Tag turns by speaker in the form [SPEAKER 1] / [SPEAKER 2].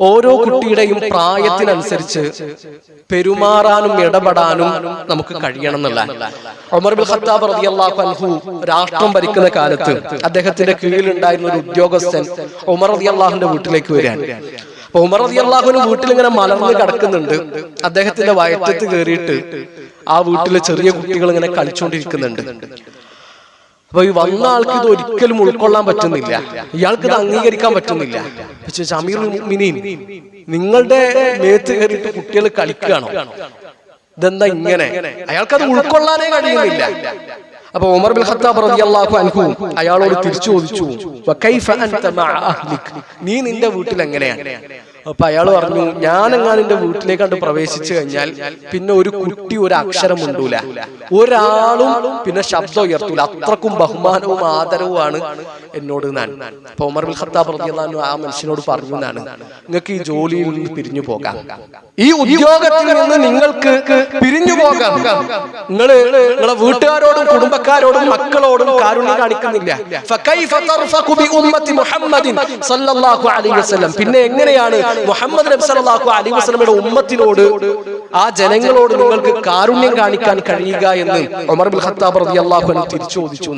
[SPEAKER 1] ഓരോ കുട്ടിയുടെയും പ്രായത്തിനനുസരിച്ച് പെരുമാറാനും ഇടപെടാനും നമുക്ക് കഴിയണം എന്നുള്ള. ഉമർ ഇബ്നുൽ ഖത്താബ് റളിയല്ലാഹു അൻഹു രാഷ്ട്രം ഭരിക്കുന്ന കാലത്ത് അദ്ദേഹത്തിന്റെ കീഴിലുണ്ടായിരുന്ന ഒരു ഉദ്യോഗസ്ഥൻ ഉമർ റളിയല്ലാഹുവിന്റെ വീട്ടിലേക്ക് വരികയാണ്. അപ്പൊ ഉമർ റളിയല്ലാഹുവിന്റെ വീട്ടിൽ ഇങ്ങനെ മലർന്ന് കിടക്കുന്നുണ്ട്. അദ്ദേഹത്തിന്റെ വയറ്റത്ത് കയറിയിട്ട് ആ വീട്ടിലെ ചെറിയ കുട്ടികൾ ഇങ്ങനെ കളിച്ചുകൊണ്ടിരിക്കുന്നുണ്ട്. അപ്പൊ ഈ വന്ന ആൾക്ക് ഇത് ഒരിക്കലും ഉൾക്കൊള്ളാൻ പറ്റുന്നില്ല, ഇയാൾക്ക് ഇത് അംഗീകരിക്കാൻ പറ്റുന്നില്ല. അമീറുൽ മുഅ്മിനീൻ, നിങ്ങളുടെ മേത്ത് കയറിയിട്ട് കുട്ടികൾ കളിക്കുകയാണോ? ഇതെന്താ ഇങ്ങനെ? അയാൾക്കത് ഉൾക്കൊള്ളാനേ കഴിയുന്നില്ല. അപ്പൊ ഉമർ ഇബ്നുൽ ഖത്താബ് റളിയല്ലാഹു അൻഹു അയാളോട് തിരിച്ചു ചോദിച്ചു, വകൈഫ അൻത മഅ അഹ്ലിക്, നീ നിന്റെ വീട്ടിൽ എങ്ങനെയാണ്? അപ്പൊ അയാൾ പറഞ്ഞു, ഞാനെങ്ങാനും എന്റെ വീട്ടിലേക്ക് കണ്ട് പ്രവേശിച്ചു കഴിഞ്ഞാൽ പിന്നെ ഒരു കുട്ടി ഒരു അക്ഷരം ഉണ്ടൂല, ഒരാളും പിന്നെ ശബ്ദം ഉയർത്തൂല, അത്രക്കും ബഹുമാനവും ആദരവുമാണ് എന്നോട് ഞാൻ. അപ്പൊ ഉമർ ഇബ്നുൽ ഖത്താബ് റളിയല്ലാഹു അൻഹു ആ മനുഷ്യനോട് പറഞ്ഞു എന്നാണ്, നിങ്ങൾക്ക് ഈ ജോലിയിൽ നിന്ന് പിരിഞ്ഞു പോകാം, ഈ ഉദ്യോഗത്തിൽ നിന്ന് നിങ്ങൾക്ക് പിരിഞ്ഞു പോകാം. നിങ്ങളെ വീട്ടുകാരോടും കുടുംബക്കാരോടും മക്കളോടും കാരുണ്യം കാണിക്കുന്നില്ല. ഫകൈഫ തർഫഖു ബി ഉമ്മത്തി മുഹമ്മദിൻ സല്ലല്ലാഹു അലൈഹി വസല്ലം, പിന്നെ എങ്ങനെയാണ് മുഹമ്മദ് നബി സല്ലല്ലാഹു അലൈഹി വസല്ലമയുടെ ഉമ്മത്തിനോട്, ആ ജനങ്ങളോട് നിങ്ങൾക്ക് കാരുണ്യം കാണിക്കാൻ കഴിയുക എന്ന് ഉമർ ഇബ്നുൽ ഖത്താബ് റളിയല്ലാഹു അൻഹു തിരിച്ചു ചോദിച്ചു.